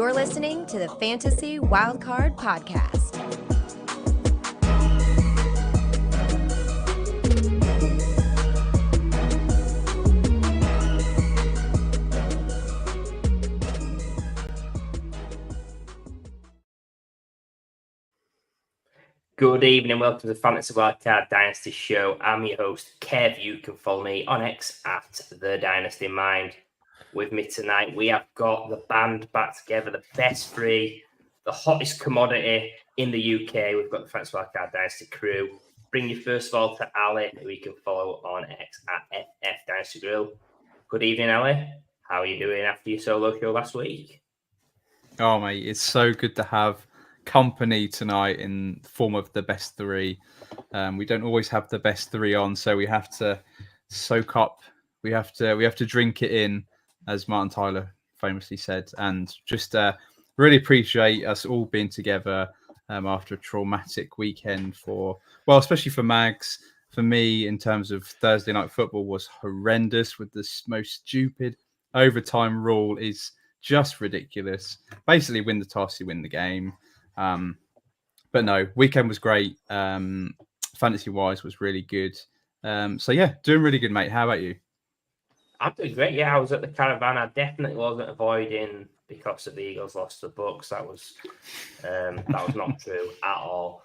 You're listening to the Fantasy Wildcard Podcast. Good evening, welcome to the Fantasy Wildcard Dynasty Show. I'm your host, Kev. You can follow me on X at the Dynasty Mind. With me tonight, we have got the band back together, the best three, the hottest commodity in the UK. We've got the Fantasy Wildcard Dynasty crew. Bring you first of all to Ali, who you can follow on X at FF Dynasty Grill. Good evening, Ali. How are you doing after your solo show last week? Oh, mate, it's so good to have company tonight in the form of the best three. We don't always have the best three on, so we have to soak up. We have to drink it in, as Martin Tyler famously said, and just really appreciate us all being together after a traumatic weekend especially for Mags. For me, in terms of Thursday night football, was horrendous with the most stupid overtime rule. Is just ridiculous. Basically, win the toss, you win the game. But no, weekend was great. Fantasy-wise was really good. So yeah, doing really good, mate. How about you? I'm doing great. Yeah, I was at the Caravan. I definitely wasn't avoiding because of the Eagles lost the Bucks. That was not true at all.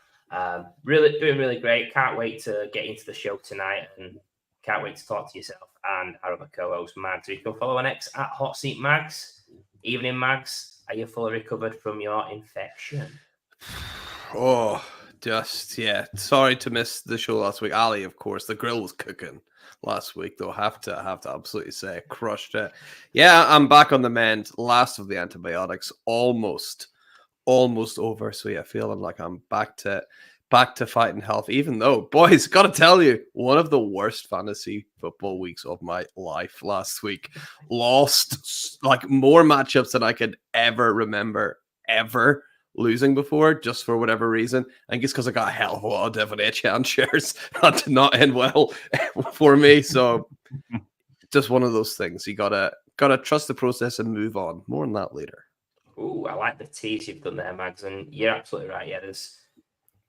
Really doing really great. Can't wait to get into the show tonight, and can't wait to talk to yourself and our other co-host Mags. You can follow on X at Hot Seat Mags. Evening, Mags. Are you fully recovered from your infection? Oh, yeah. Sorry to miss the show last week. Ali, of course, the grill was cooking last week, though. Have to absolutely say, crushed it. Yeah, I'm back on the mend. Last of the antibiotics, almost over. So yeah, feeling like I'm back to fighting health. Even though, boys, got to tell you, one of the worst fantasy football weeks of my life last week. Lost like more matchups than I could ever remember losing before, just for whatever reason. I think it's because I got a hell of a lot of Devon Achane shares. That did not end well for me. So just one of those things. You gotta trust the process and move on. More on that later. Ooh, I like the tease you've done there, Mags, and you're absolutely right. Yeah,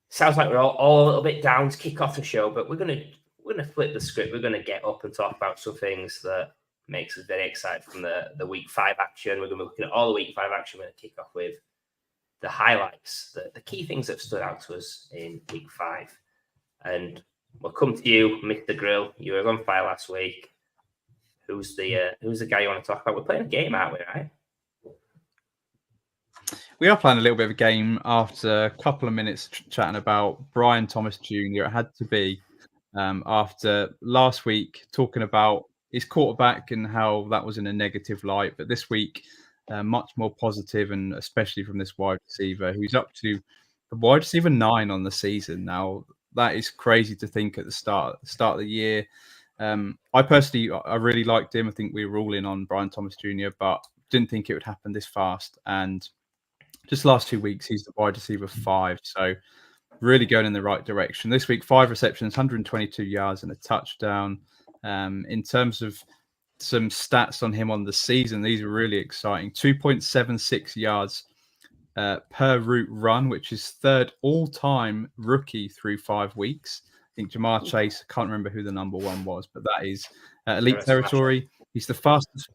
sounds like we're all a little bit down to kick off the show, but we're gonna flip the script. We're gonna get up and talk about some things that makes us very excited from the week 5 action. We're gonna be looking at all the week 5 action. We're gonna kick off with the highlights, the key things that stood out to us in week 5. And we'll come to you, Mr. Grill. You were on fire last week. Who's the guy you want to talk about? We're playing a game, aren't we, right? We are playing a little bit of a game after a couple of minutes chatting about Brian Thomas Jr. It had to be after last week talking about his quarterback and how that was in a negative light. But this week, much more positive, and especially from this wide receiver who's up to the wide receiver 9 on the season now. That is crazy to think at the start of the year. I personally really liked him. I think we were all in on Brian Thomas Jr., but didn't think it would happen this fast. And just last 2 weeks, he's the wide receiver 5. So really going in the right direction. This week, 5 receptions, 122 yards and a touchdown. In terms of some stats on him on the season, these are really exciting. 2.76 yards per route run, which is third all-time rookie through 5 weeks. I think Jamar Chase, I can't remember who the number 1 was, but that is elite territory. He's the fastest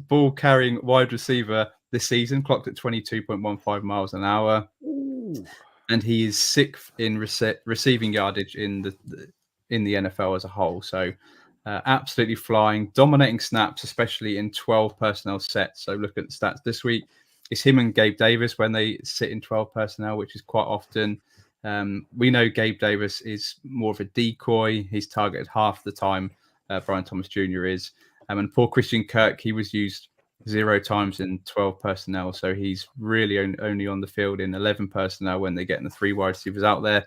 ball carrying wide receiver this season, clocked at 22.15 miles an hour. Ooh. And he is 6th in receiving yardage in the NFL as a whole. So absolutely flying, dominating snaps, especially in 12 personnel sets. So look at the stats this week. It's him and Gabe Davis when they sit in 12 personnel, which is quite often. We know Gabe Davis is more of a decoy. He's targeted half the time Brian Thomas Jr. is. And poor Christian Kirk, he was used 0 times in 12 personnel. So he's really only on the field in 11 personnel when they're getting the 3 wide receivers out there.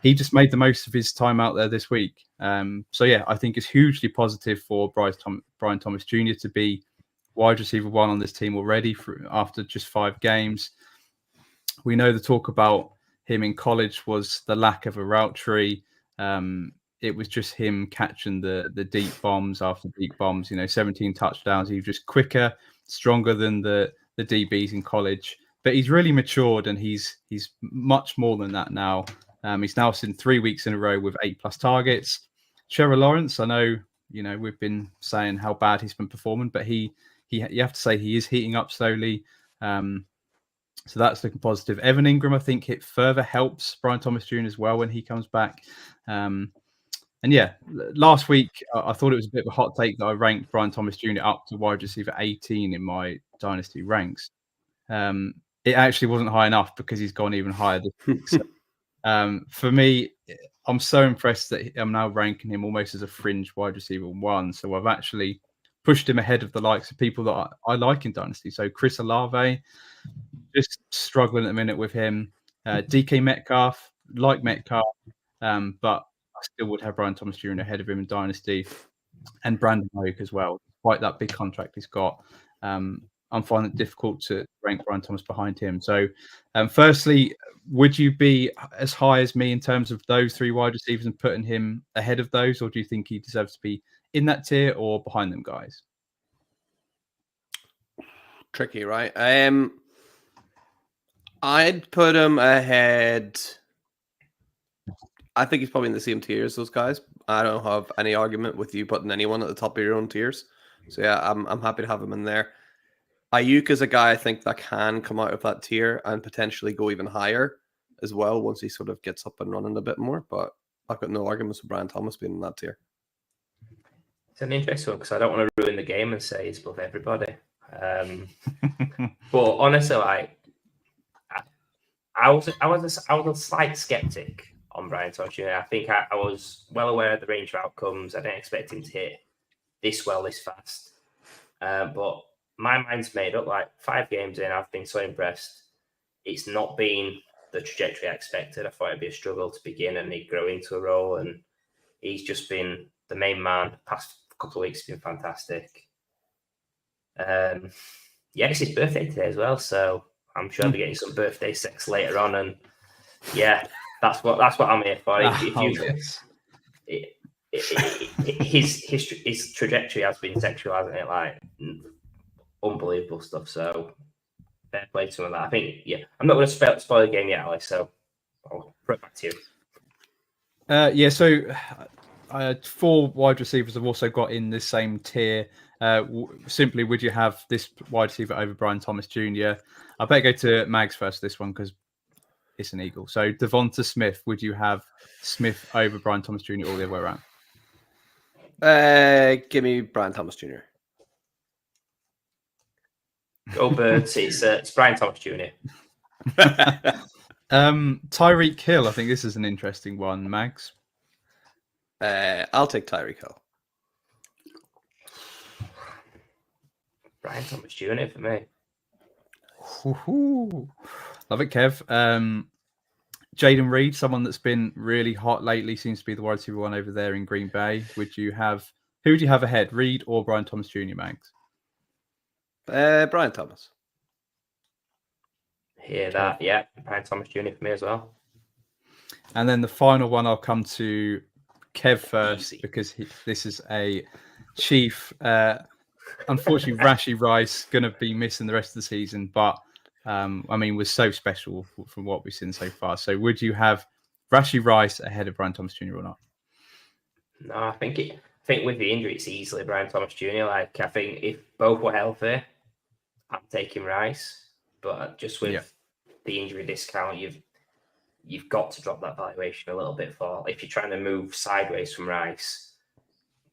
He just made the most of his time out there this week. So yeah, I think it's hugely positive for Brian Thomas Jr. to be wide receiver 1 on this team already after just 5 games. We know the talk about him in college was the lack of a route tree. it was just him catching the deep bombs after deep bombs. 17 touchdowns. He was just quicker, stronger than the DBs in college. But he's really matured, and he's much more than that now. He's now seen 3 weeks in a row with 8+ targets. Trevor Lawrence, I know, we've been saying how bad he's been performing, but you have to say he is heating up slowly. So that's looking positive. Evan Ingram, I think it further helps Brian Thomas Jr. as well when he comes back. And yeah, last week I thought it was a bit of a hot take that I ranked Brian Thomas Jr. up to wide receiver 18 in my Dynasty ranks. It actually wasn't high enough because he's gone even higher this week. So, for me, I'm so impressed that I'm now ranking him almost as a fringe wide receiver 1. So I've actually pushed him ahead of the likes of people that I like in Dynasty. So Chris Olave, just struggling at the minute with him. DK Metcalf, like Metcalf, but I still would have Brian Thomas Jr. ahead of him in Dynasty, and Brandon Ayuk as well. Despite that big contract he's got, I'm finding it difficult to rank Brian Thomas behind him. So, firstly, would you be as high as me in terms of those 3 wide receivers and putting him ahead of those, or do you think he deserves to be in that tier or behind them guys? Tricky, right? I'd put him ahead. I think he's probably in the same tier as those guys. I don't have any argument with you putting anyone at the top of your own tiers. So yeah, I'm happy to have him in there. Ayuk is a guy I think that can come out of that tier and potentially go even higher as well once he sort of gets up and running a bit more. But I've got no arguments with Brian Thomas being in that tier. It's an interesting one because I don't want to ruin the game and say he's above everybody. But honestly, like I was a slight skeptic on Brian Thomas Jr. I think I was well aware of the range of outcomes. I didn't expect him to hit this well, this fast. But my mind's made up. Like 5 games in, I've been so impressed. It's not been the trajectory I expected. I thought it'd be a struggle to begin and he'd grow into a role. And he's just been the main man. Past couple of weeks has been fantastic. It's his birthday today as well, so I'm sure I'll be getting some birthday sex later on. And yeah, that's what I'm here for. His trajectory has been sexual, hasn't it? Like unbelievable stuff. So fair play to him on that. I think I'm not going to spoil the game yet, Ali. So I'll put it back to you. So 4 wide receivers have also got in the same tier. Simply, would you have this wide receiver over Brian Thomas Jr.? I better go to Mags first this one because it's an Eagle. So Devonta Smith, would you have Smith over Brian Thomas Jr. or the other way around? Give me Brian Thomas Jr. Go Birds. It's Brian Thomas Jr. Tyreek Hill. I think this is an interesting one, Mags. I'll take Tyreek Hill. Brian Thomas Jr. for me. Love it, Kev. Jaden Reed, someone that's been really hot lately, seems to be the wide receiver 1 over there in Green Bay. Who would you have ahead, Reed or Brian Thomas Jr., Mags? Brian Thomas. Hear that? Yeah, Brian Thomas Jr. for me as well. And then the final one, I'll come to Kev first. Easy. Because this is a Chief. Unfortunately, Rashee Rice going to be missing the rest of the season, but was so special from what we've seen so far. So would you have Rashee Rice ahead of Brian Thomas Jr. or not? No, I think with the injury, it's easily Brian Thomas Jr. Like, I think if both were healthy, I'm taking Rice. But just with the injury discount, you've got to drop that valuation a little bit if you're trying to move sideways from Rice.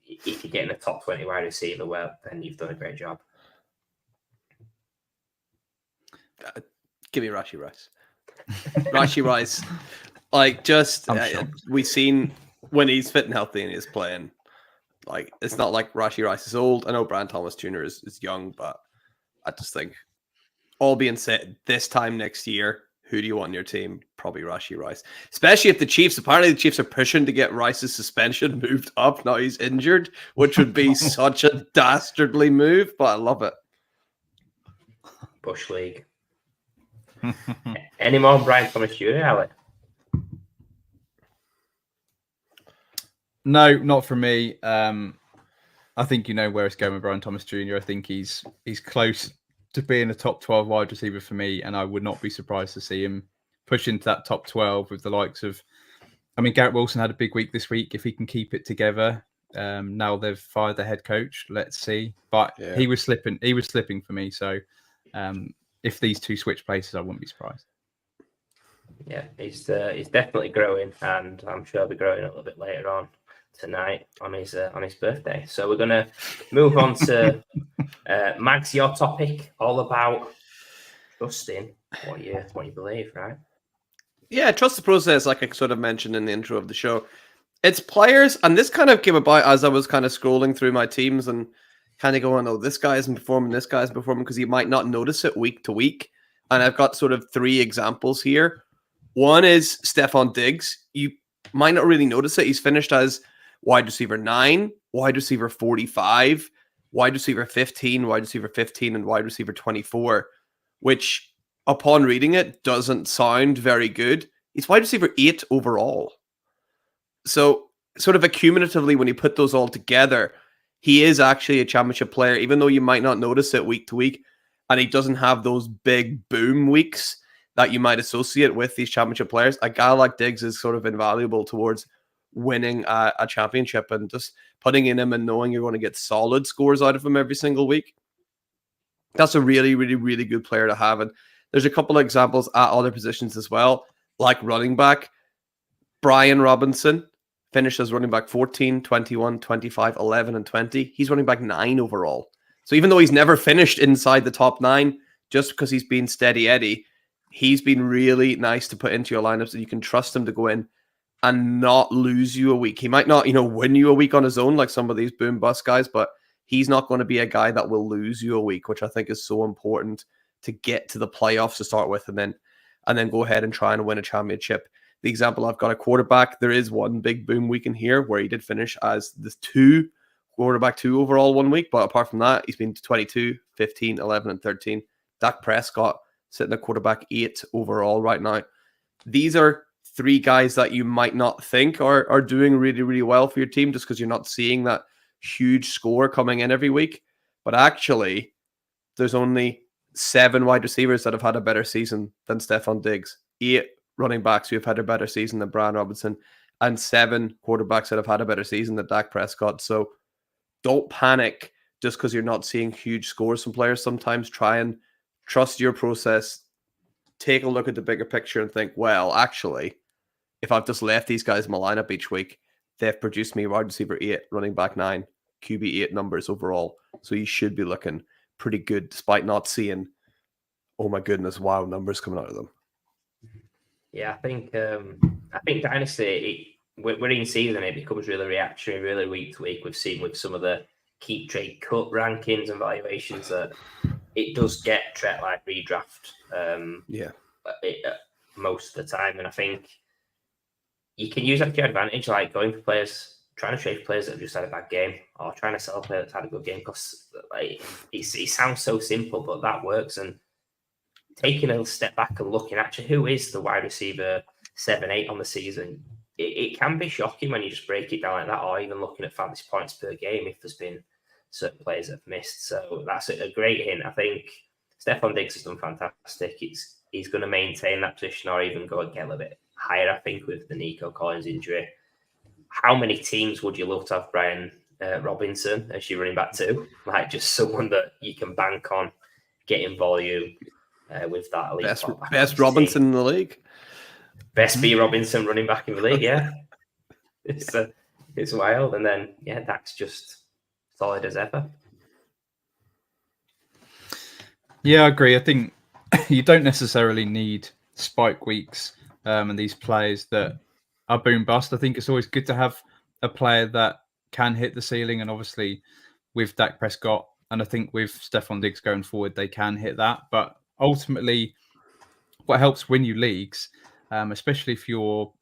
If you're getting a top 20 wide receiver, well, then you've done a great job. Give me Rashee Rice. Rashee Rice. Like, just we've seen when he's fit and healthy and he's playing. Like, it's not like Rashee Rice is old. I know Brian Thomas Jr. is young, but I just think, all being said, this time next year, who do you want in your team? Probably Rashee Rice. Especially if the Chiefs are pushing to get Rice's suspension moved up. Now he's injured, which would be such a dastardly move, but I love it. Bush League. Any more Brian Thomas Jr., Alec? No, not for me. I think you know where it's going with Brian Thomas Jr. I think he's close to being a top 12 wide receiver for me, and I would not be surprised to see him push into that top 12 with the likes of. I mean, Garrett Wilson had a big week this week. If he can keep it together, now they've fired the head coach. Let's see. But he was slipping. He was slipping for me. So if these two switch places, I wouldn't be surprised. Yeah, he's definitely growing, and I'm sure he'll be growing a little bit later on tonight on his birthday. So we're gonna move on to Mags, your topic, all about trusting what you believe, right? Yeah, trust the process, like I sort of mentioned in the intro of the show. It's players, and this kind of came about as I was kind of scrolling through my teams and kind of going, oh, this guy isn't performing, because you might not notice it week to week. And I've got sort of 3 examples here. One is Stephon Diggs. You might not really notice it. He's finished as wide receiver 9, wide receiver 45, wide receiver 15, wide receiver 15, and wide receiver 24, which upon reading it doesn't sound very good. He's wide receiver 8 overall. So sort of accumulatively, when you put those all together, he is actually a championship player, even though you might not notice it week to week. And he doesn't have those big boom weeks that you might associate with these championship players. A guy like Diggs is sort of invaluable towards winning a championship, and just putting in him and knowing you're going to get solid scores out of him every single week. That's a really, really, really good player to have. And there's a couple of examples at other positions as well, like running back. Brian Robinson finished as running back 14, 21, 25, 11, and 20. He's running back 9 overall. So even though he's never finished inside the top 9, just because he's been steady Eddie, he's been really nice to put into your lineups, and you can trust him to go in and not lose you a week. He might not, win you a week on his own like some of these boom bust guys, but he's not going to be a guy that will lose you a week, which I think is so important to get to the playoffs to start with, and then go ahead and try and win a championship. The example, I've got a quarterback. There is one big boom week in here where he did finish as the quarterback 2 overall one week, but apart from that, he's been 22, 15, 11, and 13. Dak Prescott sitting at quarterback 8 overall right now. These are 3 guys that you might not think are doing really, really well for your team, just because you're not seeing that huge score coming in every week. But actually, there's only 7 wide receivers that have had a better season than Stephon Diggs, 8 running backs who have had a better season than Brian Robinson, and 7 quarterbacks that have had a better season than Dak Prescott. So don't panic just because you're not seeing huge scores from players. Sometimes try and trust your process. Take a look at the bigger picture and think, well, actually, if I've just left these guys in my lineup each week, they've produced me wide receiver 8, running back 9, QB 8 numbers overall. So you should be looking pretty good despite not seeing, oh my goodness, wow, numbers coming out of them. Yeah, I think Dynasty, we're in season, it becomes really reactionary, really week to week. We've seen with some of the keep trade cut rankings and valuations that it does get treated like redraft most of the time. And I think you can use that to your advantage, like going for players, trying to trade players that have just had a bad game, or trying to sell a player that's had a good game, because it sounds so simple, but that works. And taking a step back and looking actually who is the wide receiver 7, 8 on the season, it can be shocking when you just break it down like that, or even looking at fantasy points per game if there's been certain players that have missed. So that's a great hint. I think Stephon Diggs has done fantastic. He's going to maintain that position or even go and get a little bit higher, I think, with the Nico Collins injury. How many teams would you love to have Brian Robinson as your running back 2? Like, just someone that you can bank on getting volume with that elite best Robinson in the league. Best B Robinson running back in the league, yeah. It's wild. And then, yeah, Dak's just solid as ever. Yeah, I agree. I think you don't necessarily need spike weeks and these players that are boom bust. I think it's always good to have a player that can hit the ceiling. And obviously with Dak Prescott, and I think with Stephon Diggs going forward, they can hit that. But ultimately, what helps win you leagues, especially if you're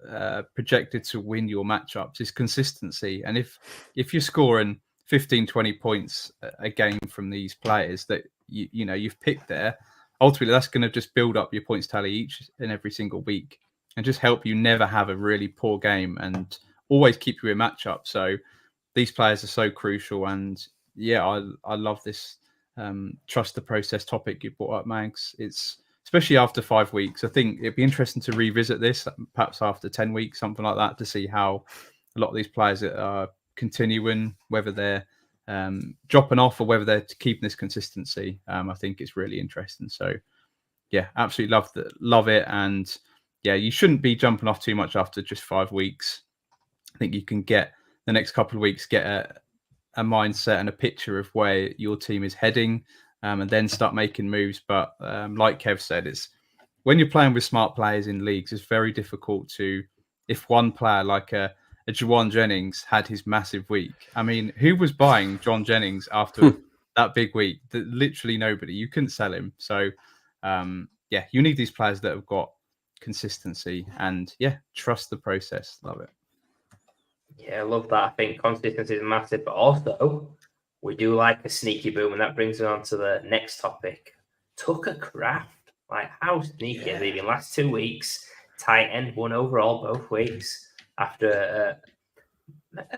projected to win your matchups, is consistency. And if you're scoring 15, 20 points a game from these players that you've picked there, ultimately that's going to just build up your points tally each and every single week and just help you never have a really poor game and always keep you in matchup. So these players are so crucial. And yeah, I love this trust the process topic you brought up, Mags. It's especially after 5 weeks. I think it'd be interesting to revisit this, perhaps after 10 weeks, something like that, to see how a lot of these players are continuing, whether they're dropping off or whether they're keeping this consistency. I think it's really interesting. So yeah, absolutely love it. And yeah, you shouldn't be jumping off too much after just 5 weeks. I think you can get the next couple of weeks, get a mindset and a picture of where your team is heading, and then start making moves. But like Kev said, it's when you're playing with smart players in leagues, it's very difficult to, if one player like a Juwan Jennings had his massive week. I mean, who was buying John Jennings after that big week? Literally nobody. You couldn't sell him. So yeah, you need these players that have got consistency and yeah, trust the process. Love it. Yeah, I love that. I think consistency is massive, but also we do like a sneaky boom, and that brings us on to the next topic. Tucker Kraft. Like, how sneaky is he been? Last 2 weeks, tight end 1 overall both weeks. After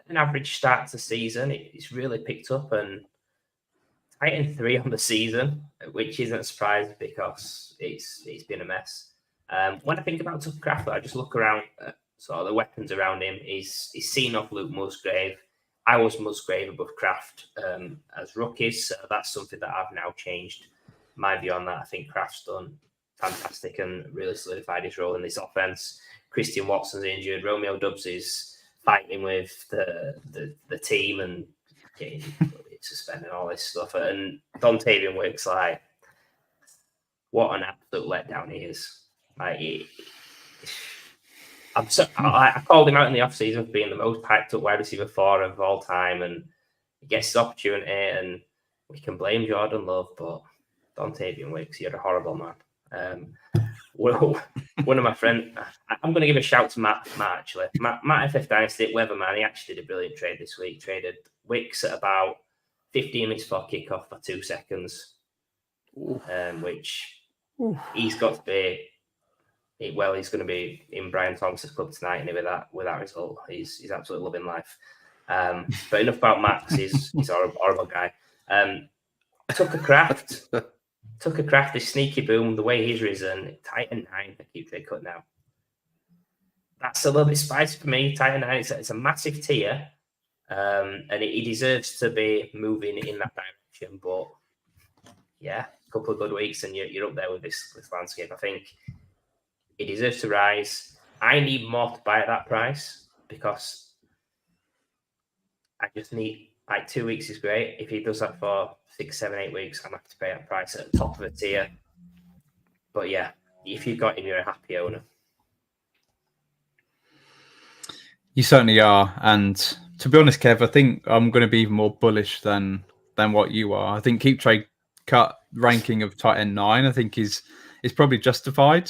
an average start to the season, it's really picked up, and tight end 3 on the season, which isn't a surprise because it's been a mess. When I think about Tucker Kraft, I just look around sort of the weapons around him. He's seen off Luke Musgrave. I was Musgrave above Kraft as rookies, so that's something that I've now changed my view on that. I think Kraft's done fantastic and really solidified his role in this offense. Christian Watson's injured. Romeo Doubs is fighting with the team and getting suspended and all this stuff. And Dontavian Wicks, like, what an absolute letdown he is. Like, I called him out in the offseason for being the most hyped up wide receiver 4 of all time, and he gets his opportunity, and we can blame Jordan Love, but Dontavian Wicks, you're a horrible man. One of my friends, I'm going to give a shout to Matt actually. Matt FF Dynasty, Weatherman, he actually did a brilliant trade this week. Traded Wicks at about 15 minutes before kickoff for 2 seconds, which he's got to be. Well, he's going to be in Brian Thomas's club tonight, and with that result, he's absolutely loving life. But enough about Max. He's a horrible guy. Tucker Kraft, this sneaky boom, the way he's risen, tight end 9. I keep trade cut now. That's a little bit spicy for me. Tight end 9, it's a massive tier, and he deserves to be moving in that direction. But yeah, a couple of good weeks, and you're up there with this landscape. I think he deserves to rise. I need more to buy at that price because I just need, like, 2 weeks is great. If he does that for 6, 7, 8 weeks, I'm happy to pay that price at the top of the tier. But yeah, if you've got him, you're a happy owner. You certainly are. And to be honest, Kev, I think I'm going to be even more bullish than what you are. I think keep trade cut ranking of tight end 9, I think is probably justified.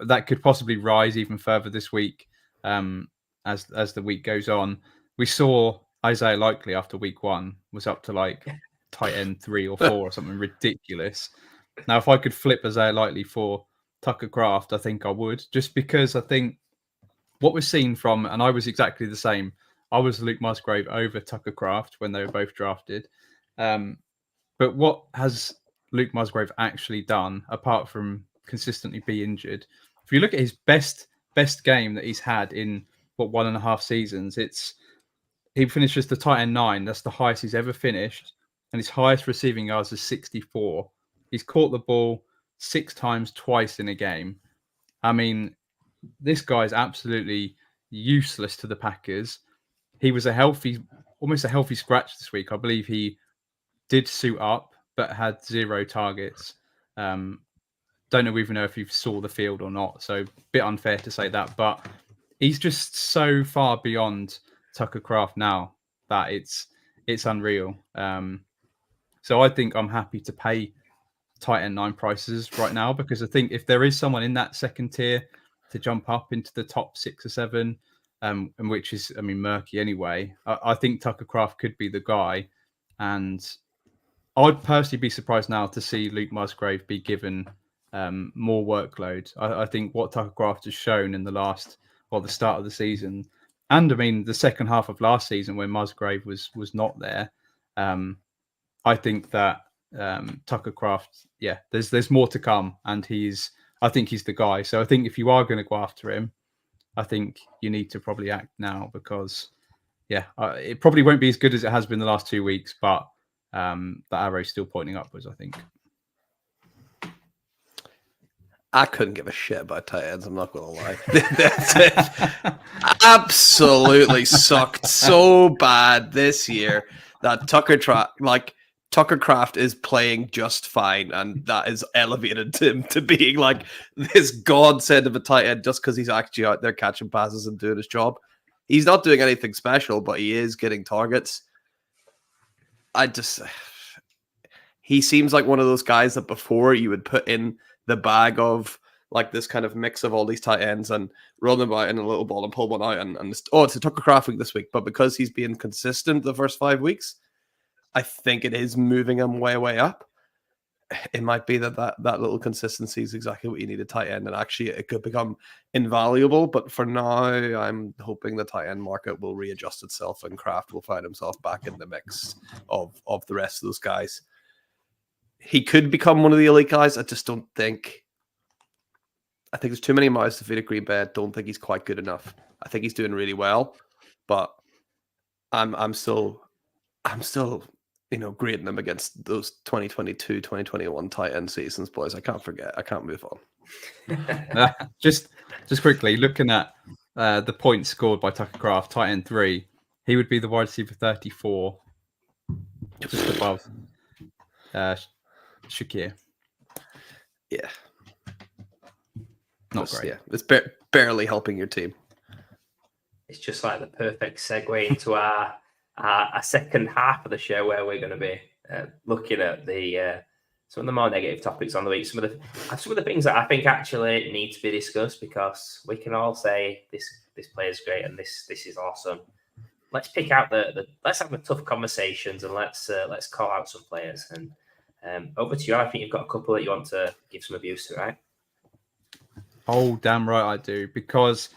That could possibly rise even further this week as the week goes on. We saw Isaiah Likely after week 1 was up to like tight end 3 or 4 or something ridiculous. Now, if I could flip Isaiah Likely for Tucker Kraft, I think I would, just because I think what we're seeing from, and I was exactly the same. I was Luke Musgrave over Tucker Kraft when they were both drafted. But what has Luke Musgrave actually done apart from consistently be injured? If you look at his best game that he's had in 1.5 seasons, he finishes the tight end 9. That's the highest he's ever finished, and his highest receiving yards is 64. He's caught the ball 6 times twice in a game. I mean, this guy's absolutely useless to the Packers. He was almost a healthy scratch this week. I believe he did suit up, but had 0 targets. Don't even know if you saw the field or not, so a bit unfair to say that, but he's just so far beyond Tucker Kraft now that it's unreal. So I think I'm happy to pay tight end 9 prices right now, because I think if there is someone in that second tier to jump up into the top 6 or 7, and which is, murky anyway, I think Tucker Kraft could be the guy. And I'd personally be surprised now to see Luke Musgrave be given more workload. I think what Tucker Kraft has shown in the start of the season And I mean, the second half of last season when Musgrave was not there, I think that Tucker Kraft, there's more to come, and I think he's the guy. So I think if you are going to go after him, I think you need to probably act now, because it probably won't be as good as it has been the last 2 weeks, but the arrow's still pointing upwards, I think. I couldn't give a shit about tight ends. I'm not going to lie. That's it. Absolutely sucked so bad this year that Tucker Kraft is playing just fine, and that is elevated him to being like this godsend of a tight end just because he's actually out there catching passes and doing his job. He's not doing anything special, but he is getting targets. He seems like one of those guys that before you would put in the bag of like this kind of mix of all these tight ends and run them out in a little ball and pull one out. And it's a Tucker Kraft week this week. But because he's been consistent the first 5 weeks, I think it is moving him way, way up. It might be that little consistency is exactly what you need a tight end, and actually it could become invaluable. But for now, I'm hoping the tight end market will readjust itself and Kraft will find himself back in the mix of the rest of those guys. He could become one of the elite guys. I just don't think. I think there's too many mouths to feed at Green Bay. I don't think he's quite good enough. I think he's doing really well, but I'm still grading them against those 2022, 2021 tight end seasons, boys. I can't forget. I can't move on. Just quickly looking at the points scored by Tucker Kraft, tight end 3, he would be the wide receiver 34, just above Shakir. Yeah. Not great. Yeah, it's barely helping your team. It's just like the perfect segue into our second half of the show, where we're going to be looking at some of the more negative topics on the week. Some of the things that I think actually need to be discussed, because we can all say this player's great and this is awesome. Let's pick out let's have the tough conversations, and let's call out some players. And over to you. I think you've got a couple that you want to give some abuse to, right? Oh, damn right I do. Because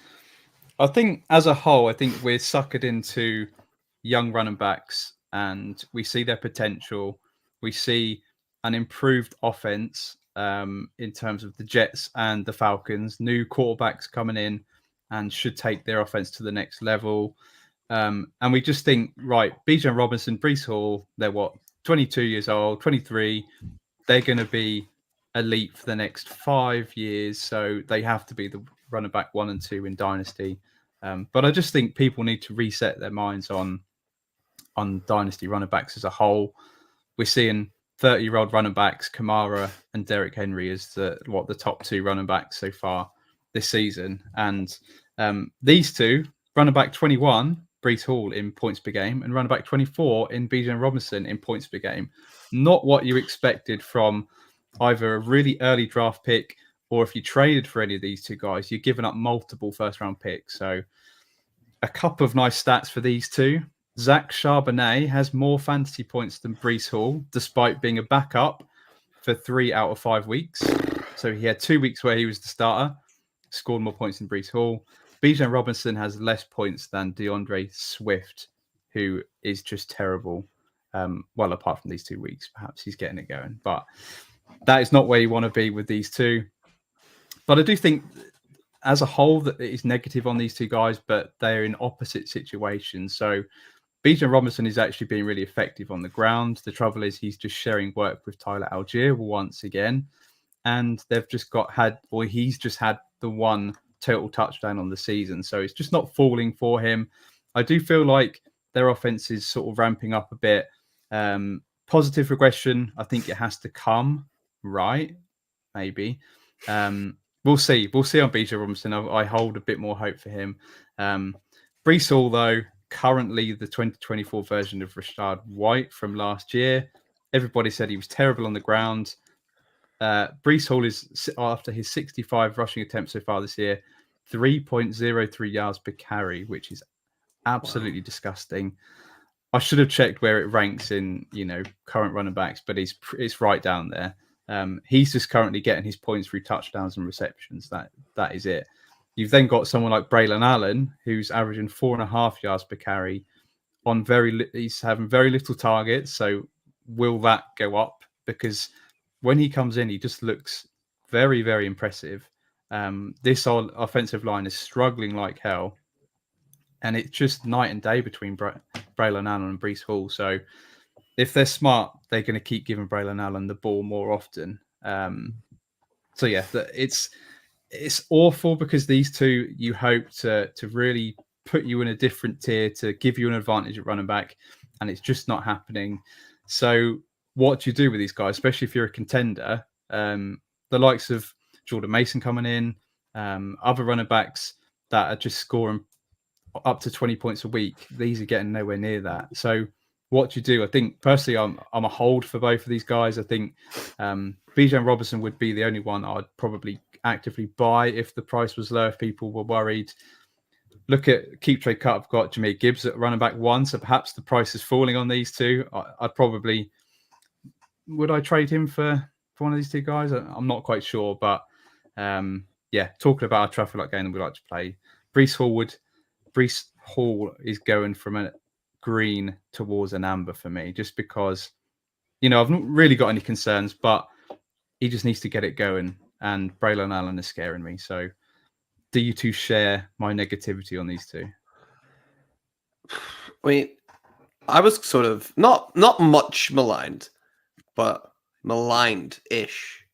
I think as a whole, I think we're suckered into young running backs and we see their potential. We see an improved offense in terms of the Jets and the Falcons. New quarterbacks coming in and should take their offense to the next level. And we just think, right, Bijan Robinson, Breece Hall, they're 22 years old, 23. They're going to be elite for the next 5 years. So they have to be the running back 1 and 2 in Dynasty. But I just think people need to reset their minds on Dynasty running backs as a whole. We're seeing 30-year-old running backs, Kamara and Derrick Henry, as the top 2 running backs so far this season. And these two, running back 21, Breece Hall in points per game, and running back 24 in Bijan Robinson in points per game. Not what you expected from either a really early draft pick, or if you traded for any of these two guys, you're giving up multiple first-round picks. So a couple of nice stats for these two. Zach Charbonnet has more fantasy points than Breece Hall, despite being a backup for 3 out of 5 weeks. So he had 2 weeks where he was the starter, scored more points than Breece Hall. Bijan Robinson has less points than DeAndre Swift, who is just terrible. Well, apart from these 2 weeks, perhaps he's getting it going. But that is not where you want to be with these two. But I do think as a whole that it is negative on these two guys, but they're in opposite situations. So Bijan Robinson is actually being really effective on the ground. The trouble is he's just sharing work with Tyler Algier once again. And he's just had the 1 total touchdown on the season. So it's just not falling for him. I do feel like their offense is sort of ramping up a bit. Positive regression, I think it has to come, right? Maybe. We'll see. We'll see on Bijan Robinson. I hold a bit more hope for him. Breece Hall, though, currently the 2024 version of Rachaad White from last year. Everybody said he was terrible on the ground. Breece Hall is, after his 65 rushing attempts so far this year, 3.03 yards per carry, which is absolutely disgusting. I should have checked where it ranks in, current running backs, but it's right down there. He's just currently getting his points through touchdowns and receptions. That is it. You've then got someone like Braylon Allen, who's averaging 4.5 yards per carry. He's having very little targets. So will that go up? Because when he comes in, he just looks very, very impressive. This offensive line is struggling like hell. And it's just night and day between Braylon Allen and Breece Hall. So if they're smart, they're going to keep giving Braylon Allen the ball more often. So yeah, it's awful because these two, you hope to really put you in a different tier, to give you an advantage at running back, and it's just not happening. So what do you do with these guys, especially if you're a contender? The likes of Jordan Mason coming in, other running backs that are just scoring up to 20 points a week, these are getting nowhere near that. So what do you do? I think personally, I'm a hold for both of these guys. I think Bijan Robinson would be the only one I'd probably actively buy if the price was low, if people were worried. Look at Keep Trade Cut. I've got Jahmyr Gibbs at running back 1, so perhaps the price is falling on these two. Would I trade him for one of these two guys? I'm not quite sure, but yeah, talking about a traffic light game that we like to play, Breece Hall is going from a green towards an amber for me, just because, I've not really got any concerns, but he just needs to get it going, and Braylon Allen is scaring me. So do you two share my negativity on these two? I mean, I was sort of not much maligned, but maligned-ish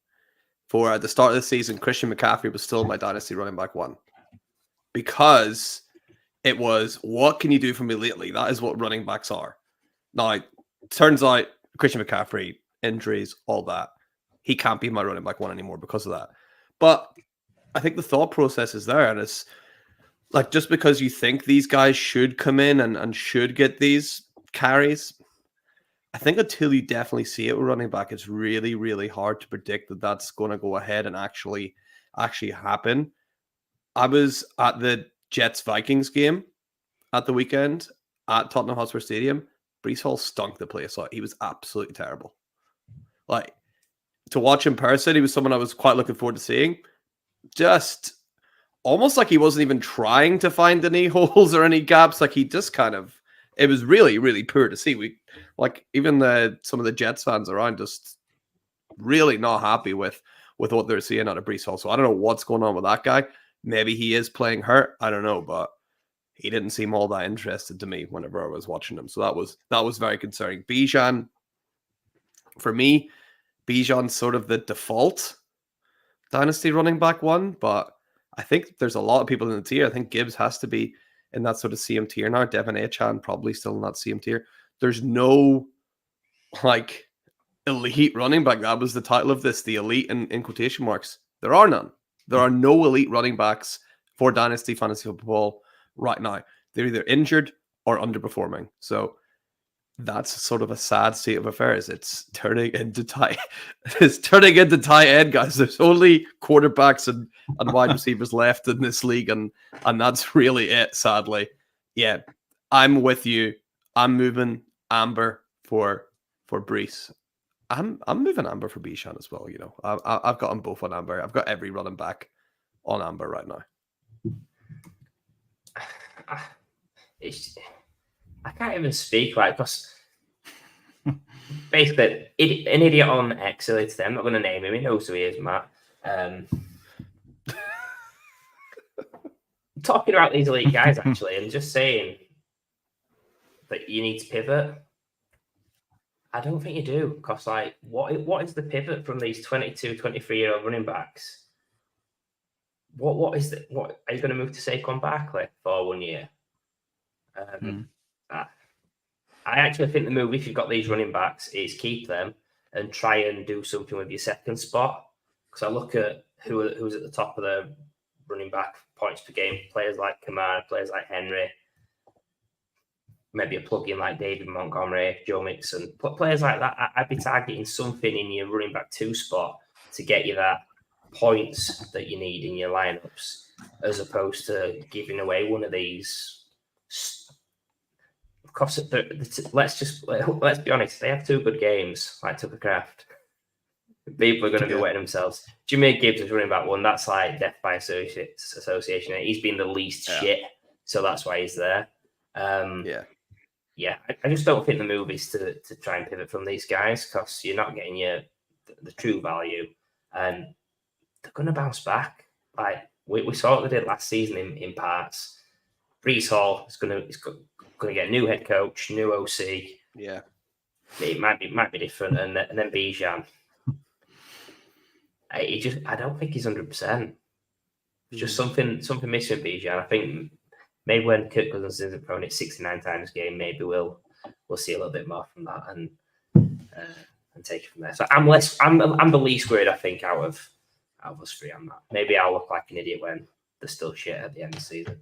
for at the start of the season. Christian McCaffrey was still my Dynasty running back 1 because it was, what can you do for me lately? That is what running backs are. Now, it turns out Christian McCaffrey, injuries, all that, he can't be my running back 1 anymore because of that. But I think the thought process is there, and it's like, just because you think these guys should come in and should get these carries, I think until you definitely see it with running back, it's really, really hard to predict that that's going to go ahead and actually happen. I was at the Jets-Vikings game at the weekend at Tottenham Hotspur Stadium. Breece Hall stunk the place out. He was absolutely terrible. Like, to watch in person, he was someone I was quite looking forward to seeing. Just almost like he wasn't even trying to find any holes or any gaps. Like, he just kind of, it was really, really poor to see. Even some of the Jets fans around just really not happy with what they're seeing out of Breece Hall. So I don't know what's going on with that guy. Maybe he is playing hurt. I don't know, but he didn't seem all that interested to me whenever I was watching him. So that was very concerning. Bijan, for me, Bijan's sort of the default Dynasty running back 1, but I think there's a lot of people in the tier. I think Gibbs has to be in that sort of CM tier now. Devin Achane probably still in that CM tier. There's no like elite running back. That was the title of this, the elite in quotation marks. There are none. There are no elite running backs for Dynasty Fantasy Football right now. They're either injured or underperforming. So that's sort of a sad state of affairs. It's turning into tight end, guys. There's only quarterbacks and wide receivers left in this league, and that's really it, sadly. Yeah, I'm with you. I'm moving Amber for Breece. I'm moving Amber for Bijan as well. I've got them both on Amber. I've got every running back on Amber right now. I can't even speak, because basically an idiot on X, I'm not going to name him. He knows who he is, Matt. Talking about these elite guys, actually, and just saying that you need to pivot. I don't think you do, because what is the pivot from these 22, 23-year-old running backs? What is what are you going to move to Saquon Barkley for 1 year? I actually think the move, if you've got these running backs, is keep them and try and do something with your second spot. Because I look at who's at the top of the running back points per game, players like Kamara, players like Henry, maybe a plug-in like David Montgomery, Joe Mixon, players like that. I'd be targeting something in your running back 2 spot to get you that points that you need in your lineups, as opposed to giving away one of these. Let's be honest, they have 2 good games, like Tucker Kraft. People are going to be wetting themselves. Jimmy Gibbs is running back one. That's like death by association. He's been the least shit, so that's why he's there. I just don't think the move is to try and pivot from these guys because you're not getting the true value, and they're going to bounce back. Like we saw what they did last season in parts. Brees Hall is going to get a new head coach, new OC. Yeah, it might be different, and then Bijan. I don't think he's 100%. Just something missing with Bijan. I think maybe when Kirk Cousins isn't thrown it 69 times a game, maybe we'll see a little bit more from that and take it from there. So I'm the least worried, I think, out of us three on that. Maybe I'll look like an idiot when they're still shit at the end of the season.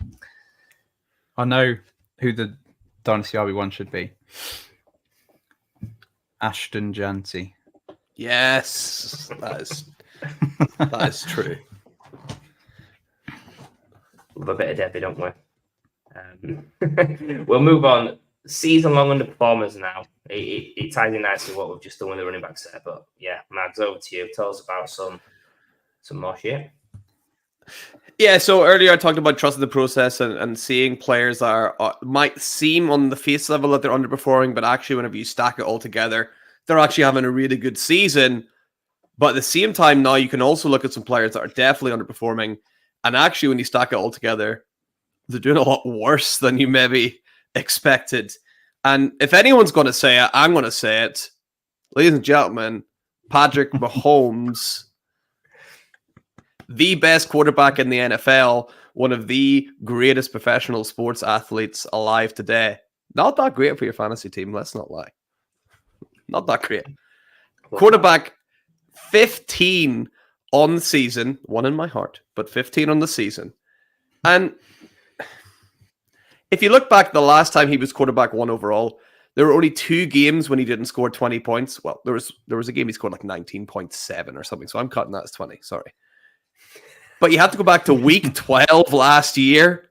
I know who the Dynasty RB1 should be. Ashton Janty. Yes, that is true. Love a bit of Debbie, don't we? We'll move on. Season-long underperformers now. It ties in nicely what we've just done with the running backs there. But yeah, Mags, over to you. Tell us about some more shit. Yeah, so earlier I talked about trusting the process and seeing players that might seem on the face level that they're underperforming, but actually whenever you stack it all together, they're actually having a really good season. But at the same time now, you can also look at some players that are definitely underperforming, and actually when you stack it all together, they're doing a lot worse than you maybe expected. And if anyone's going to say it, I'm going to say it. Ladies and gentlemen, Patrick Mahomes, the best quarterback in the NFL, one of the greatest professional sports athletes alive today. Not that great for your fantasy team, let's not lie. Not that great. Quarterback 15 on the season, one in my heart, but 15 on the season. And if you look back the last time he was quarterback one overall, there were only 2 games when he didn't score 20 points. Well, there was a game he scored like 19.7 or something, so I'm cutting that as 20, sorry. But you have to go back to week 12 last year,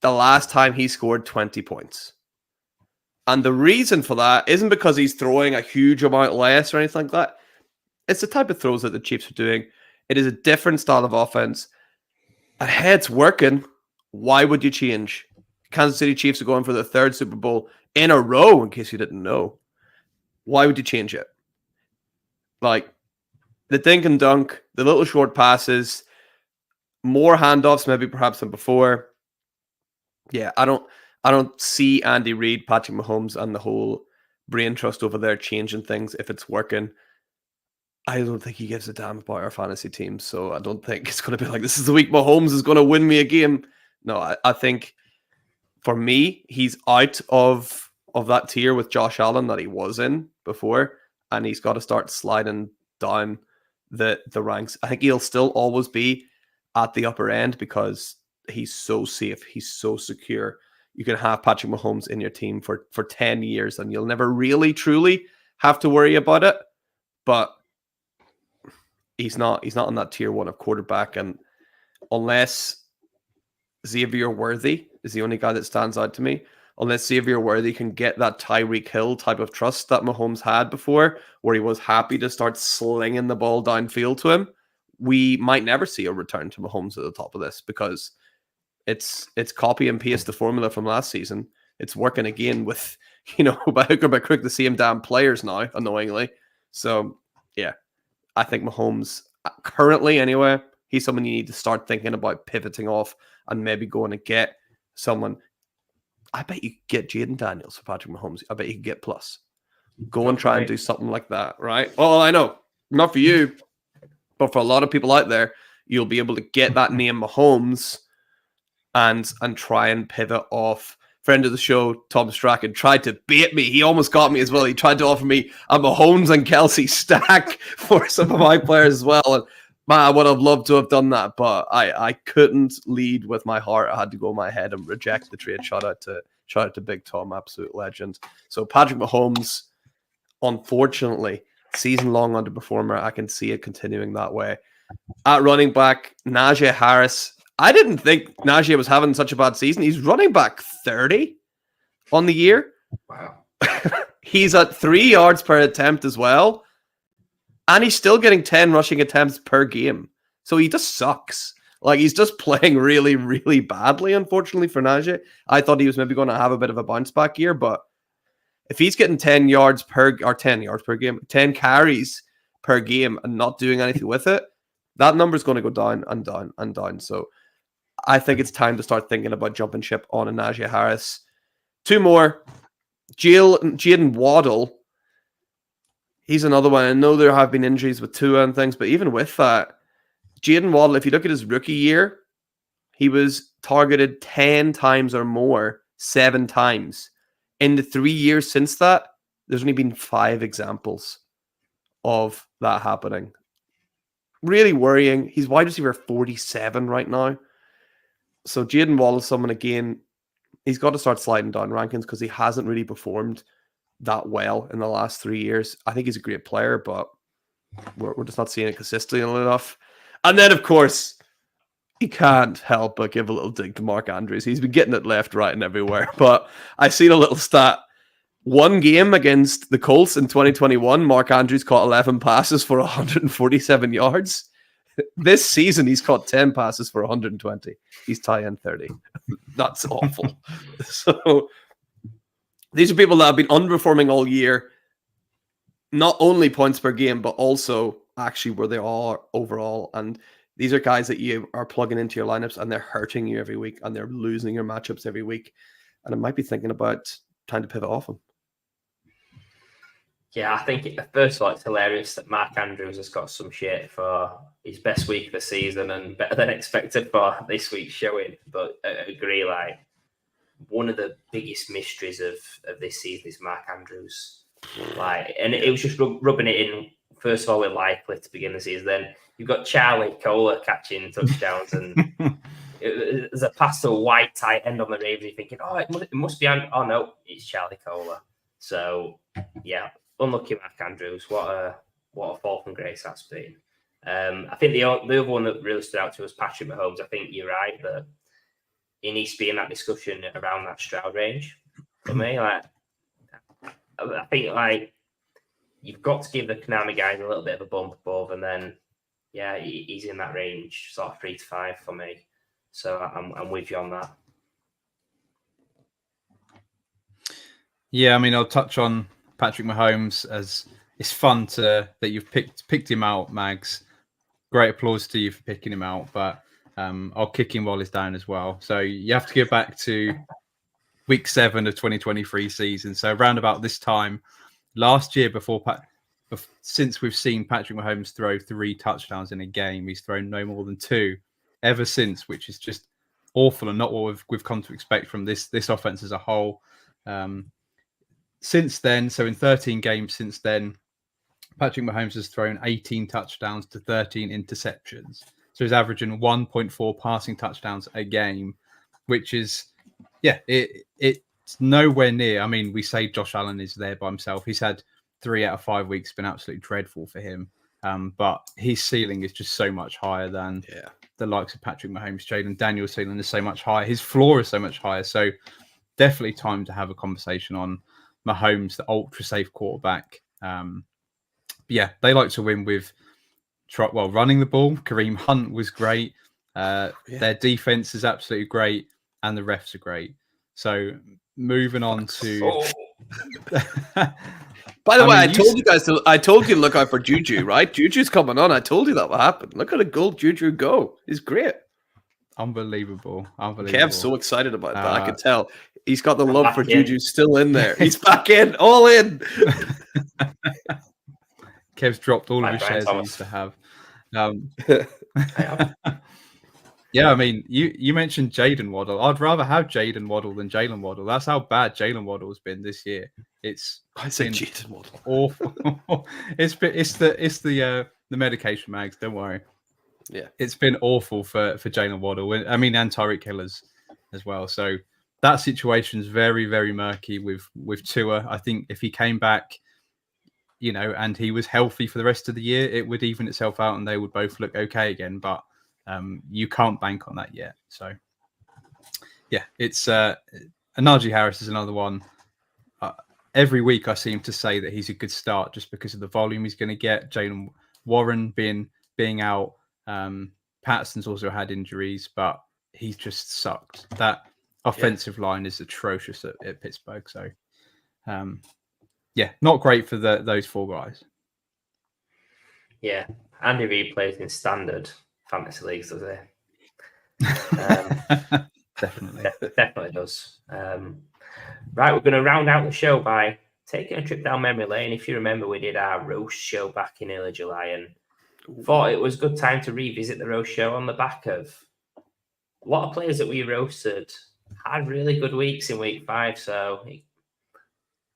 the last time he scored 20 points. And the reason for that isn't because he's throwing a huge amount less or anything like that. It's the type of throws that the Chiefs are doing. It is a different style of offense. And hey, it's working. Why would you change? Kansas City Chiefs are going for their 3rd Super Bowl in a row, in case you didn't know. Why would you change it? Like, the dink and dunk, the little short passes, more handoffs maybe perhaps than before. Yeah, I don't see Andy Reid, Patrick Mahomes, and the whole brain trust over there changing things if it's working. I don't think he gives a damn about our fantasy team, so I don't think it's going to be like, this is the week Mahomes is going to win me a game. No, I think for me, he's out of that tier with Josh Allen that he was in before, and he's got to start sliding down the ranks. I think he'll still always be at the upper end because he's so safe, he's so secure. You can have Patrick Mahomes in your team for 10 years and you'll never really truly have to worry about it. But he's not on that tier 1 of quarterback, and unless Xavier Worthy is the only guy that stands out to me, unless Xavier Worthy can get that Tyreek Hill type of trust that Mahomes had before, where he was happy to start slinging the ball downfield to him, we might never see a return to Mahomes at the top of this, because it's copy and paste the formula from last season. It's working again with, by hook or by crook, the same damn players now, annoyingly. So, yeah, I think Mahomes, currently anyway, he's someone you need to start thinking about pivoting off and maybe going to get someone. I bet you could get Jaden Daniels for Patrick Mahomes. I bet you could get plus. Go and try and do something like that, right? Oh, I know. Not for you, but for a lot of people out there, you'll be able to get that name Mahomes and try and pivot off. Friend of the show, Tom Strachan, tried to bait me. He almost got me as well. He tried to offer me a Mahomes and Kelsey stack for some of my players as well. And man, I would have loved to have done that, but I couldn't lead with my heart. I had to go in my head and reject the trade. Shout out to Big Tom, absolute legend. So Patrick Mahomes, unfortunately, season-long underperformer. I can see it continuing that way. At running back, Najee Harris. I didn't think Najee was having such a bad season. He's running back 30 on the year. Wow. He's at 3 yards per attempt as well. And he's still getting 10 rushing attempts per game. So he just sucks. Like, he's just playing really, really badly, unfortunately, for Najee. I thought he was maybe going to have a bit of a bounce back year, but if he's getting 10 yards per game, 10 carries per game and not doing anything with it, that number is going to go down and down and down. So I think it's time to start thinking about jumping ship on a Najee Harris. 2 more. Jaden Waddle. He's another one. I know there have been injuries with Tua and things, but even with that, Jaden Waddle, if you look at his rookie year, he was targeted 10 times or more, 7 times. In the 3 years since that, there's only been 5 examples of that happening. Really worrying. He's wide receiver 47 right now. So Jaden Waddle is someone, again, he's got to start sliding down rankings because he hasn't really performed that well in the last 3 years. I think he's a great player, but we're just not seeing it consistently enough. And then, of course, he can't help but give a little dig to Mark Andrews. He's been getting it left, right, and everywhere. But I seen a little stat. 1 game against the Colts in 2021, Mark Andrews caught 11 passes for 147 yards. This season, he's caught 10 passes for 120. He's tight end 30. That's awful. So these are people that have been underperforming all year. Not only points per game, but also actually where they are overall. And these are guys that you are plugging into your lineups and they're hurting you every week and they're losing your matchups every week. And I might be thinking about trying to pivot off them. Yeah, I think first of all, it's hilarious that Mark Andrews has got some shit for his best week of the season and better than expected for this week's showing. But I agree, like, one of the biggest mysteries of this season is Mark Andrews. Like, and it was just rubbing it in, first of all, with Likely to begin the season. Then you've got Charlie Kohler catching touchdowns and there's a pass to a white tight end on the Ravens. You're thinking, oh, it must be, oh no, it's Charlie Kohler. So, yeah. Unlucky Mark Andrews. What a fall from grace that's been. I think the other one that really stood out to us, Patrick Mahomes. I think you're right that he needs to be in that discussion around that Stroud range. For me, like, I think, like, you've got to give the Konami guys a little bit of a bump above, and then yeah, he's in that range, sort of 3 to 5 for me. So I'm with you on that. Yeah, I mean, I'll touch on Patrick Mahomes, as it's fun that you've picked him out, Mags. Great applause to you for picking him out, but I'll kick him while he's down as well. So you have to get back to week 7 of 2023 season. So around about this time last year, since we've seen Patrick Mahomes throw 3 touchdowns in a game, he's thrown no more than 2 ever since, which is just awful and not what we've come to expect from this offense as a whole. Since then, so in 13 games since then, Patrick Mahomes has thrown 18 touchdowns to 13 interceptions. So he's averaging 1.4 passing touchdowns a game, which is, yeah, it's nowhere near. I mean, we say Josh Allen is there by himself. He's had 3 out of 5 weeks been absolutely dreadful for him. But his ceiling is just so much higher than the likes of Patrick Mahomes. Jaden Daniels' ceiling is so much higher. His floor is so much higher. So definitely time to have a conversation on Mahomes, the ultra safe quarterback. Yeah, they like to win with running the ball. Kareem Hunt was great. Their defense is absolutely great, and the refs are great. So moving on to. By the way, I told you to look out for Juju, right? Juju's coming on. I told you that would happen. Look at a goal Juju go. He's great. Unbelievable. Kev's so excited about that. I could tell. He's got the love for Juju still in there. He's back in, all in. Kev's dropped all of his shares he used to have. Yeah, I mean, you mentioned Jaden Waddle. I'd rather have Jaden Waddle than Jalen Waddle. That's how bad Jalen Waddle has been this year. I said Jaden Waddle. Awful. it's the medication, Mags. Don't worry. Yeah, it's been awful for Jalen Waddle. I mean, and Tyreek Hill as well. So that situation is very, very murky with Tua. I think if he came back, and he was healthy for the rest of the year, it would even itself out and they would both look okay again. But you can't bank on that yet. So yeah, it's Najee Harris is another one. every week I seem to say that he's a good start just because of the volume he's going to get. Jalen Warren being out. Patterson's also had injuries, but he's just sucked. That offensive line is atrocious at Pittsburgh. So, not great for those 4 guys. Yeah, Andy Reid plays in standard fantasy leagues, does he? Definitely does. Right, we're going to round out the show by taking a trip down memory lane. If you remember, we did our roast show back in early July and thought it was a good time to revisit the roast show on the back of a lot of players that we roasted had really good weeks in week 5. So I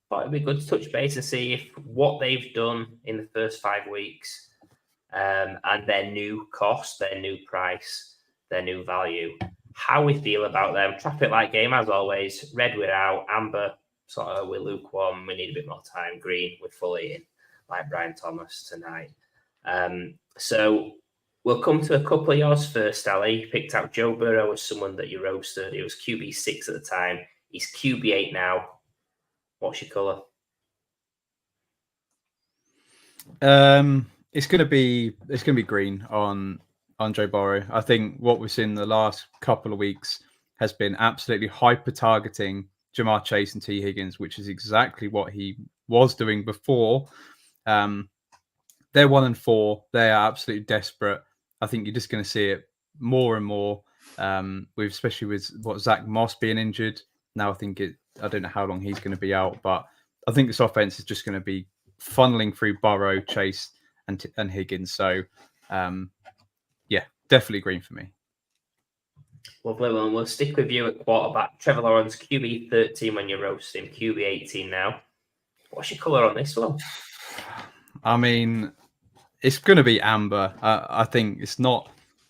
thought it'd be good to touch base and see if what they've done in the first 5 weeks and their new cost, their new price, their new value, how we feel about them. Traffic light game, as always. Red, we're out. Amber, sort of, we're lukewarm. We need a bit more time. Green, we're fully in, like Brian Thomas tonight. So we'll come to a couple of yours first, Ali. You picked out Joe Burrow as someone that you roasted. It was QB6 at the time. He's QB8 now. What's your colour? It's gonna be green on Joe Burrow. I think what we've seen the last couple of weeks has been absolutely hyper targeting Jamar Chase and T. Higgins, which is exactly what he was doing before. They're 1-4. They are absolutely desperate. I think you're just going to see it more and more. Especially with Zach Moss being injured now. I don't know how long he's going to be out, but I think this offense is just going to be funneling through Burrow, Chase, and Higgins. So, definitely green for me. Lovely. Well, we'll stick with you at quarterback. Trevor Lawrence, QB 13 when you're roasting, QB 18 now. What's your colour on this one? I mean, it's going to be amber. I think it's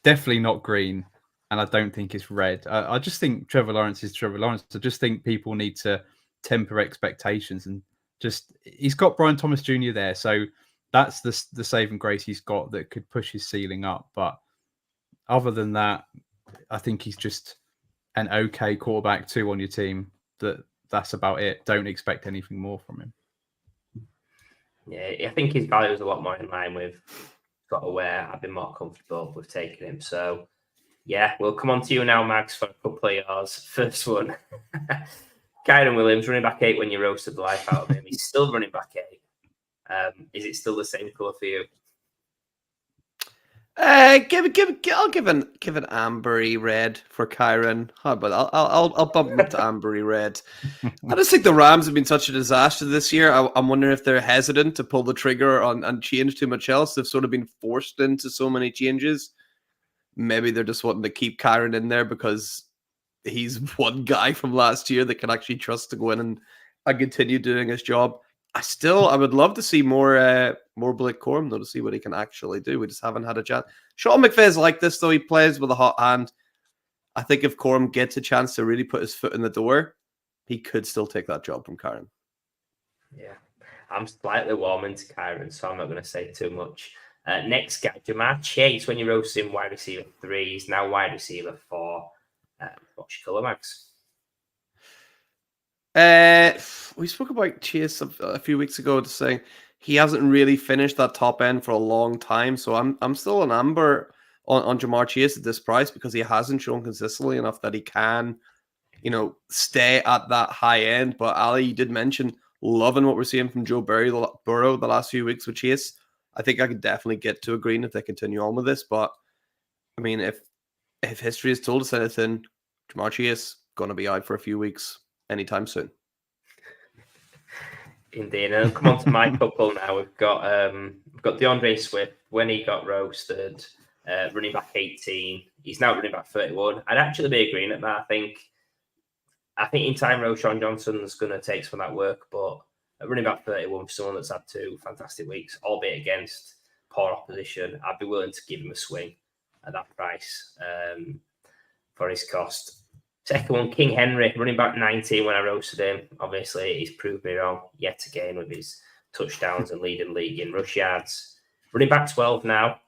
definitely not green, and I don't think it's red. I just think Trevor Lawrence is Trevor Lawrence. I just think people need to temper expectations and he's got Brian Thomas Jr. there, so that's the saving grace he's got that could push his ceiling up. But other than that, I think he's just an okay quarterback 2 on your team. That's about it. Don't expect anything more from him. Yeah, I think his value is a lot more in line with sort of where I've been more comfortable with taking him. So, yeah, we'll come on to you now, Max, for a couple of yours. First one, Kyren Williams, running back 8 when you roasted the life out of him. He's still running back 8. Is it still the same colour for you? I'll give an ambery red for Kyren. How about I'll bump him up to ambery red. I just think the Rams have been such a disaster this year. I'm wondering if they're hesitant to pull the trigger and change too much else. They've sort of been forced into so many changes. Maybe they're just wanting to keep Kyren in there because he's one guy from last year that can actually trust to go in and continue doing his job. I would love to see more Blake Corum, though, to see what he can actually do. We just haven't had a chance. Sean McVay's like this, though. He plays with a hot hand. I think if Corum gets a chance to really put his foot in the door, he could still take that job from Kyren. Yeah, I'm slightly warming to Kyren, so I'm not going to say too much. Next guy, Jamar Chase, when you roast him, wide receiver 3, he's now wide receiver 4. What's your colour, Max? We spoke about Chase a few weeks ago, just saying he hasn't really finished that top end for a long time. So I'm still an amber on Jamar Chase at this price because he hasn't shown consistently enough that he can, stay at that high end. But Ali, you did mention loving what we're seeing from Joe Burrow the last few weeks with Chase. I think I could definitely get to a green if they continue on with this. But I mean, if history has told us anything, Jamar Chase going to be out for a few weeks anytime soon. Indeed. And come on to my couple now. We've got DeAndre Swift when he got roasted, running back 18. He's now running back 31. I'd actually be agreeing at that. I think in time, Roschon Johnson's going to take some of that work, but running back 31 for someone that's had 2 fantastic weeks, albeit against poor opposition, I'd be willing to give him a swing at that price for his cost. Second one, King Henry, running back 19 when I roasted him. Obviously, he's proved me wrong yet again with his touchdowns and leading league in rush yards. Running back 12 now.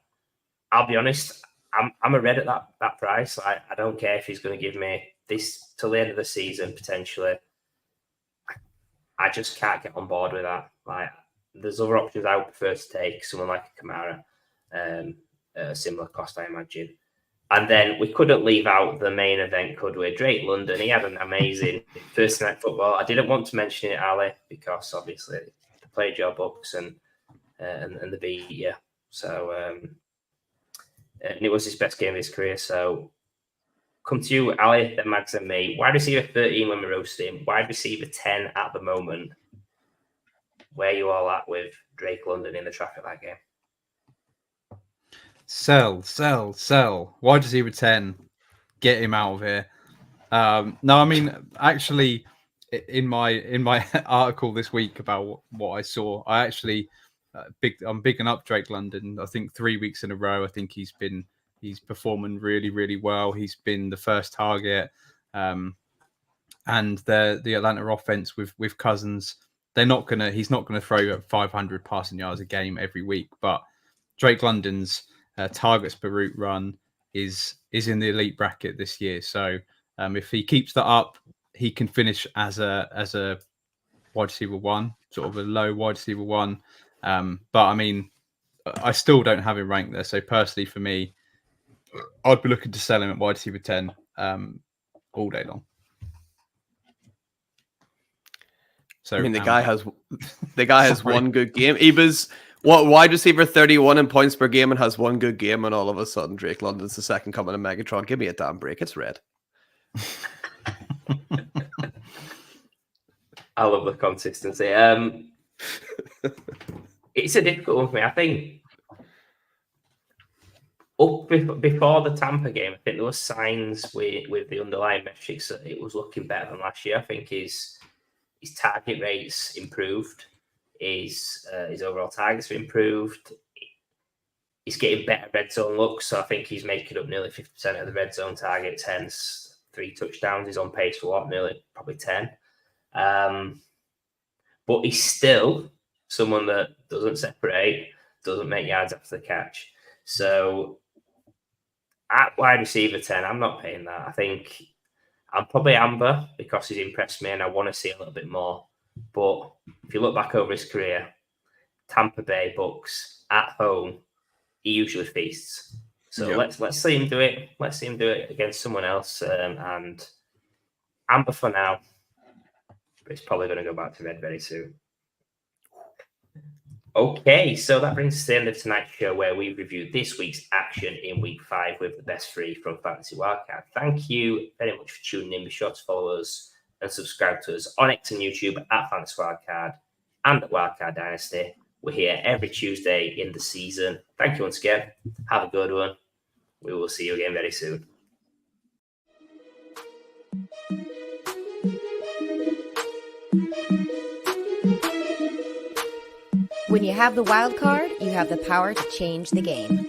I'll be honest, I'm a red at that price. I don't care if he's going to give me this till the end of the season, potentially. I just can't get on board with that. Like, there's other options I would prefer to take, someone like a Kamara, a similar cost, I imagine. And then we couldn't leave out the main event, could we? Drake London, he had an amazing first night football. I didn't want to mention it, Ali, because obviously they played your books and the beat you. So, and it was his best game of his career. So, come to you, Ali, then Mags and me. Wide receiver 13 when we roasted him. Wide receiver 10 at the moment. Where are you all at with Drake London in the traffic light game? Sell. Wide receiver 10. Get him out of here. No, I mean, actually, in my article this week about what I saw, I actually I'm bigging up Drake London. I think 3 weeks in a row. I think he's performing really, really well. He's been the first target, and the Atlanta offense with Cousins, he's not gonna throw 500 passing yards a game every week. But Drake London's targets per route run is in the elite bracket this year. So if he keeps that up, he can finish as a wide receiver 1, sort of a low wide receiver 1. But I mean, I still don't have him ranked there. So personally, for me, I'd be looking to sell him at wide receiver 10 all day long. So I mean, the guy has one good game. He was wide receiver 31 in points per game and has one good game, and all of a sudden Drake London's the second coming of Megatron. Give me a damn break. It's red. I love the consistency. It's a difficult one for me. I think before the Tampa game, I think there were signs with the underlying metrics that it was looking better than last year. I think his target rates improved. His overall targets were improved. He's getting better red zone looks, so I think he's making up nearly 50% of the red zone targets, hence 3 touchdowns. He's on pace for probably 10. But he's still someone that doesn't separate, doesn't make yards after the catch. So at wide receiver 10, I'm not paying that. I think I'm probably Amber because he's impressed me and I want to see a little bit more. But if you look back over his career, Tampa Bay Bucks at home, he usually feasts. So let's see him do it. Let's see him do it against someone else. And Amber for now, but it's probably going to go back to red very soon. Okay, so that brings us to the end of tonight's show where we reviewed this week's action in week 5 with the best 3 from Fantasy Wildcard. Thank you very much for tuning in. Be sure to follow us and subscribe to us on X and YouTube at Fantasy Wildcard and at Wildcard Dynasty. We're here every Tuesday in the season. Thank you once again. Have a good one. We will see you again very soon. When you have the wild card, you have the power to change the game.